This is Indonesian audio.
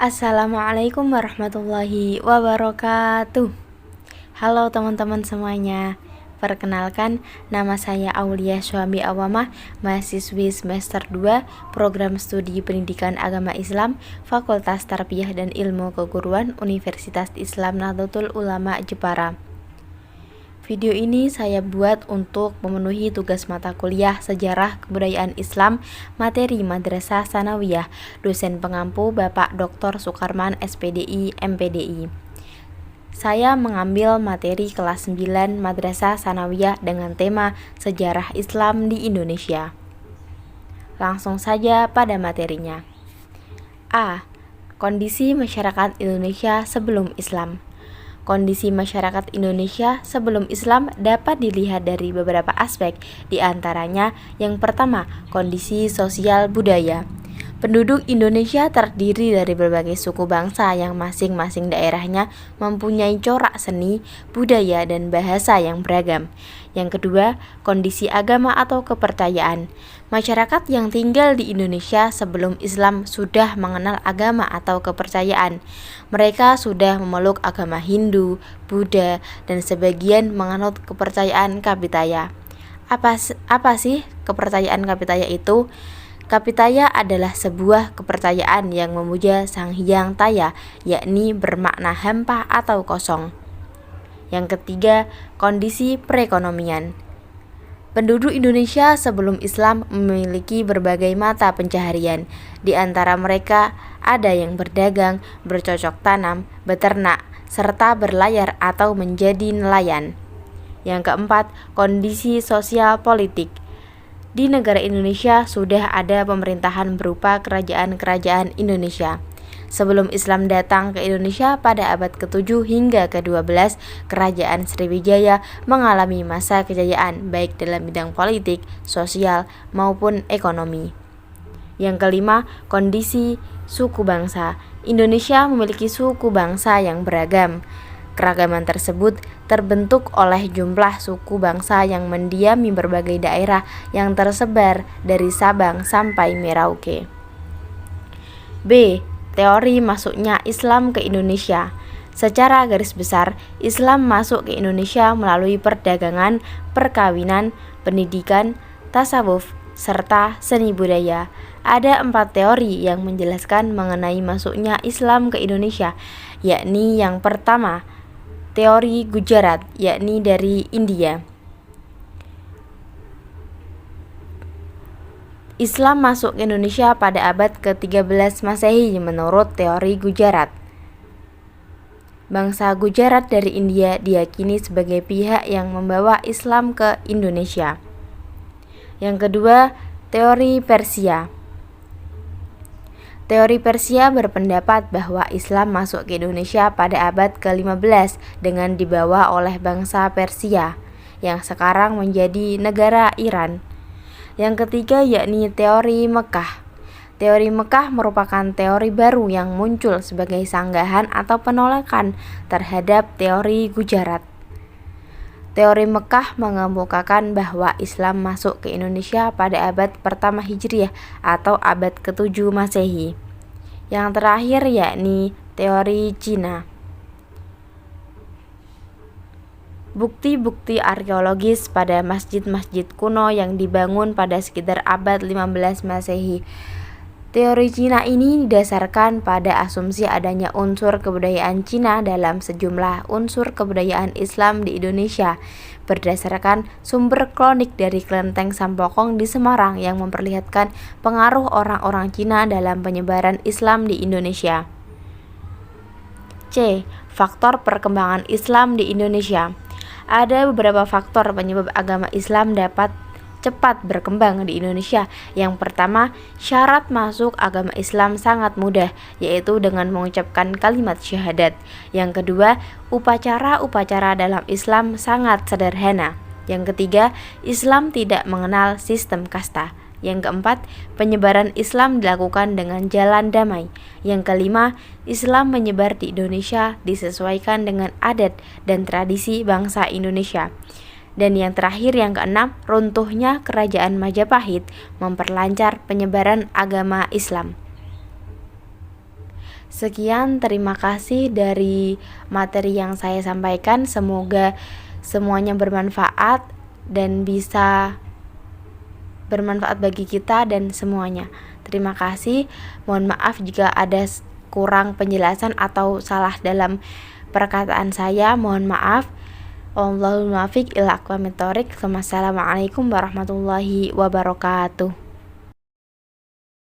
Assalamualaikum warahmatullahi wabarakatuh. Halo teman-teman semuanya. Perkenalkan, nama saya Aulia Syuambi Awamah, mahasiswi semester 2 Program Studi Pendidikan Agama Islam, Fakultas Tarbiyah dan Ilmu Keguruan Universitas Islam Nahdlatul Ulama Jepara. Video ini saya buat untuk memenuhi tugas mata kuliah Sejarah Kebudayaan Islam materi Madrasah Tsanawiyah, dosen pengampu Bapak Dr. Sukarman SPDI MPDI. Saya mengambil materi kelas 9 Madrasah Tsanawiyah dengan tema Sejarah Islam di Indonesia. Langsung saja pada materinya. A. Kondisi masyarakat Indonesia sebelum Islam. Kondisi masyarakat Indonesia sebelum Islam dapat dilihat dari beberapa aspek, di antaranya yang pertama, kondisi sosial budaya. Penduduk Indonesia terdiri dari berbagai suku bangsa yang masing-masing daerahnya mempunyai corak seni, budaya, dan bahasa yang beragam. Yang kedua, kondisi agama atau kepercayaan. Masyarakat yang tinggal di Indonesia sebelum Islam sudah mengenal agama atau kepercayaan. Mereka sudah memeluk agama Hindu, Buddha, dan sebagian menganut kepercayaan Kapitaya. Apa sih kepercayaan Kapitaya itu? Kapitaya adalah sebuah kepercayaan yang memuja Sang Hyang Taya, yakni bermakna hampa atau kosong. Yang ketiga, kondisi perekonomian. Penduduk Indonesia sebelum Islam memiliki berbagai mata pencaharian. Di antara mereka ada yang berdagang, bercocok tanam, beternak, serta berlayar atau menjadi nelayan. Yang keempat, kondisi sosial politik. Di negara Indonesia sudah ada pemerintahan berupa kerajaan-kerajaan Indonesia. Sebelum Islam datang ke Indonesia pada abad ke-7 hingga ke-12, Kerajaan Sriwijaya mengalami masa kejayaan baik dalam bidang politik, sosial, maupun ekonomi. Yang kelima, kondisi suku bangsa. Indonesia memiliki suku bangsa yang beragam. Keragaman tersebut terbentuk oleh jumlah suku bangsa yang mendiami berbagai daerah yang tersebar dari Sabang sampai Merauke. B. Teori masuknya Islam ke Indonesia. Secara garis besar, Islam masuk ke Indonesia melalui perdagangan, perkawinan, pendidikan, tasawuf, serta seni budaya. Ada 4 teori yang menjelaskan mengenai masuknya Islam ke Indonesia, yakni yang pertama, teori Gujarat, yakni dari India. Islam masuk ke Indonesia pada abad ke-13 Masehi menurut teori Gujarat. Bangsa Gujarat dari India diyakini sebagai pihak yang membawa Islam ke Indonesia. Yang kedua, teori Persia. Teori Persia berpendapat bahwa Islam masuk ke Indonesia pada abad ke-15 dengan dibawa oleh bangsa Persia yang sekarang menjadi negara Iran. Yang ketiga yakni teori Mekah. Teori Mekah merupakan teori baru yang muncul sebagai sanggahan atau penolakan terhadap teori Gujarat. Teori Mekah mengemukakan bahwa Islam masuk ke Indonesia pada abad pertama Hijriah atau abad ke-7 Masehi. Yang terakhir yakni teori Cina. Bukti-bukti arkeologis pada masjid-masjid kuno yang dibangun pada sekitar abad 15 Masehi. Teori Cina ini didasarkan pada asumsi adanya unsur kebudayaan Cina dalam sejumlah unsur kebudayaan Islam di Indonesia, berdasarkan sumber kronik dari Kelenteng Sampokong di Semarang yang memperlihatkan pengaruh orang-orang Cina dalam penyebaran Islam di Indonesia. C. Faktor perkembangan Islam di Indonesia. Ada beberapa faktor penyebab agama Islam dapat cepat berkembang di Indonesia. Yang pertama, syarat masuk agama Islam sangat mudah, yaitu dengan mengucapkan kalimat syahadat. Yang kedua, upacara-upacara dalam Islam sangat sederhana. Yang ketiga, Islam tidak mengenal sistem kasta. Yang keempat, penyebaran Islam dilakukan dengan jalan damai. Yang kelima, Islam menyebar di Indonesia disesuaikan dengan adat dan tradisi bangsa Indonesia. Dan yang terakhir, yang keenam, runtuhnya kerajaan Majapahit memperlancar penyebaran agama Islam. Sekian, terima kasih dari materi yang saya sampaikan. Semoga semuanya bermanfaat dan bisa bermanfaat bagi kita dan semuanya. Terima kasih. Mohon maaf jika ada kurang penjelasan atau salah dalam perkataan saya. Mohon maaf. Wallahul muwaffiq ila aqwamit thoriq. Wassalamualaikum warahmatullahi wabarakatuh.